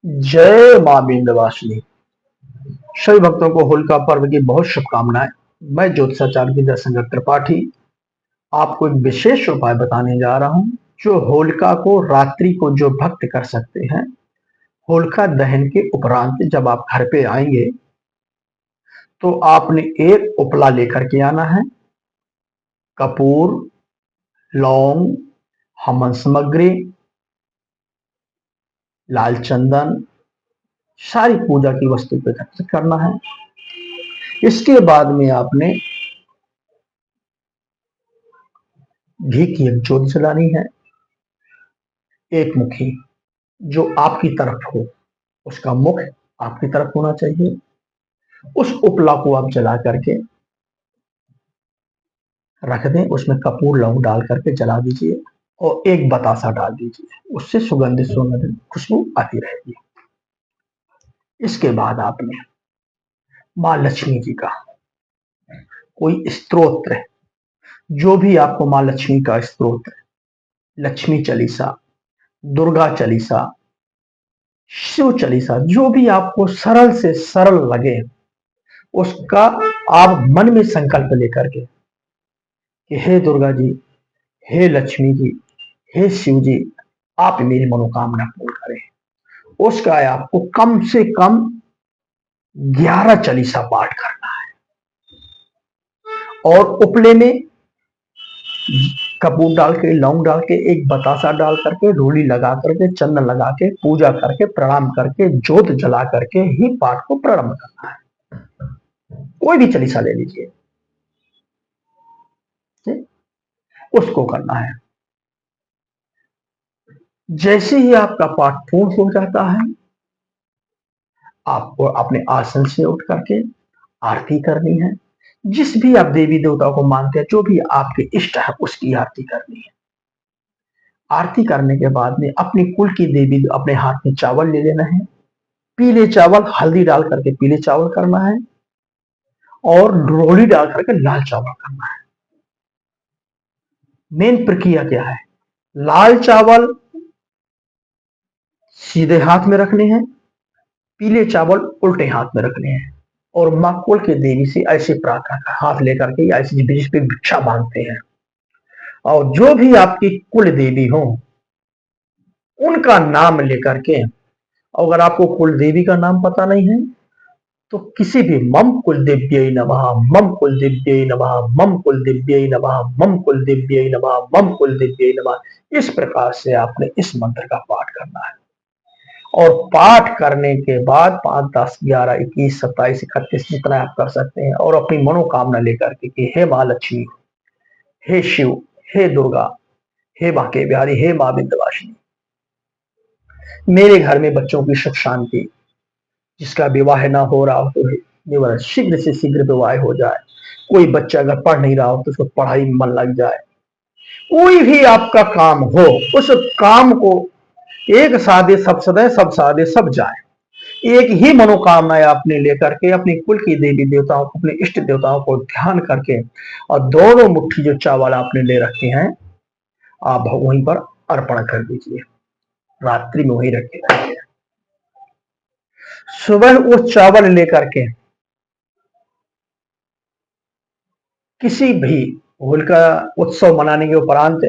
जय मां विंध्यवासिनी। सभी भक्तों को होलिका पर्व की बहुत शुभकामनाएं। मैं ज्योतिषाचार्य दर्शन त्रिपाठी आपको एक विशेष उपाय बताने जा रहा हूं, जो होलिका को रात्रि को जो भक्त कर सकते हैं। होलिका दहन के उपरांत जब आप घर पे आएंगे तो आपने एक उपला लेकर के आना है। कपूर, लौंग, हवन सामग्री, लाल चंदन, सारी पूजा की वस्तु को एकत्रित करना है। इसके बाद में आपने घी की एक ज्योत जलानी है। एक मुखी जो आपकी तरफ हो, उसका मुख आपकी तरफ होना चाहिए। उस उपला को आप जला करके रख दें, उसमें कपूर लौंग डाल करके जला दीजिए और एक बतासा डाल दीजिए। उससे सुगंधित सुगंधित खुशबू आती रहेगी। इसके बाद आपने माँ लक्ष्मी जी का कोई स्तोत्र, जो भी आपको माँ लक्ष्मी का स्तोत्र, लक्ष्मी चालीसा, दुर्गा चालीसा, शिव चालीसा, जो भी आपको सरल से सरल लगे, उसका आप मन में संकल्प लेकर के कि हे दुर्गा जी, हे लक्ष्मी जी, हे शिव जी, आप मेरी मनोकामना पूर्ण करें। उसका आपको कम से कम 11 चालीसा पाठ करना है और उपले में कपूर डाल के, लौंग डाल के, एक बतासा डाल करके, डोली लगा करके, चंदन लगा के, पूजा करके, प्रणाम करके, ज्योत जला करके ही पाठ को प्रारंभ करना है। कोई भी चालीसा ले लीजिए, उसको करना है। जैसे ही आपका पाठ पूर्ण हो जाता है, आपको अपने आसन से उठ करके आरती करनी है। जिस भी आप देवी देवताओं को मानते हैं, जो भी आपके इष्ट है, उसकी आरती करनी है। आरती करने के बाद में अपनी कुल की देवी अपने हाथ में चावल ले लेना है। पीले चावल, हल्दी डाल करके पीले चावल करना है और रोली डाल करके लाल चावल करना है। मेन प्रक्रिया क्या है? लाल चावल सीधे हाथ में रखने हैं, पीले चावल उल्टे हाथ में रखने हैं और मां कुल के देवी से ऐसे प्रार्थना का हाथ लेकर के ऐसे बीच पे भिक्षा मांगते हैं। और जो भी आपकी कुल देवी हो, उनका नाम लेकर के, अगर आपको कुल देवी का नाम पता नहीं है तो किसी भी मम कुल दिव्यै नमः, मम कुल दिव्यै नमः, मम कुल दिव्यै नमः, मम कुल दिव्यै नमः, मम कुल दिव्यै नमः, इस प्रकार से आपने इस मंत्र का पाठ करना है। और पाठ करने के बाद 5, 10, 11, 21, 27, 31 जितना आप कर सकते हैं और अपनी मनोकामना लेकर के कि हे माँ लक्ष्मी, हे शिव, हे दुर्गा, हे माँ के बिहारी, हे माँ विंध्यवासिनी, मेरे घर में बच्चों की सुख शांति, जिसका विवाह ना हो रहा हो तो विवाह शीघ्र से शीघ्र विवाह हो जाए। कोई बच्चा अगर पढ़ नहीं रहा हो तो उसको पढ़ाई में मन लग जाए। कोई भी आपका काम हो, उस काम को एक साधे सब सदे, सब साधे सब जाए। एक ही मनोकामना आपने लेकर के अपनी कुल की देवी देवताओं को, अपने इष्ट देवताओं को ध्यान करके और दोनों मुट्ठी जो चावल आपने ले रखे हैं, आप वहीं पर अर्पण कर दीजिए। रात्रि में वहीं रखे रहिए। सुबह वो चावल लेकर के किसी भी होलिका उत्सव मनाने के उपरांत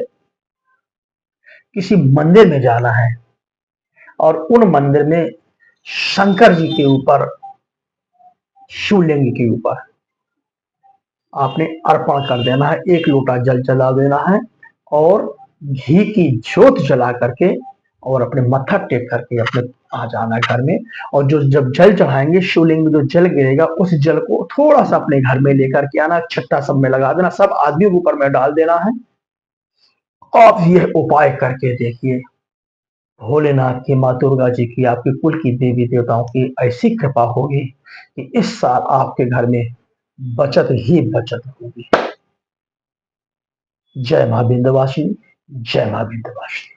किसी मंदिर में जाना है और उन मंदिर में शंकर जी के ऊपर, शिवलिंग के ऊपर आपने अर्पण कर देना है। एक लोटा जल चला देना है और घी की ज्योत जला करके और अपने मत्था टेक करके अपने आ जाना घर में। और जो जब जल चढ़ाएंगे, शिवलिंग में जो जल गिरेगा, उस जल को थोड़ा सा अपने घर में लेकर के आना, छट्टा सब में लगा देना, सब आदमियों के ऊपर में डाल देना है। आप यह उपाय करके देखिए, भोलेनाथ की, माँ दुर्गा जी की, आपके कुल की देवी देवताओं की ऐसी कृपा होगी कि इस साल आपके घर में बचत ही बचत होगी। जय मां विंध्यवासिनी, जय मां विंध्यवासिनी।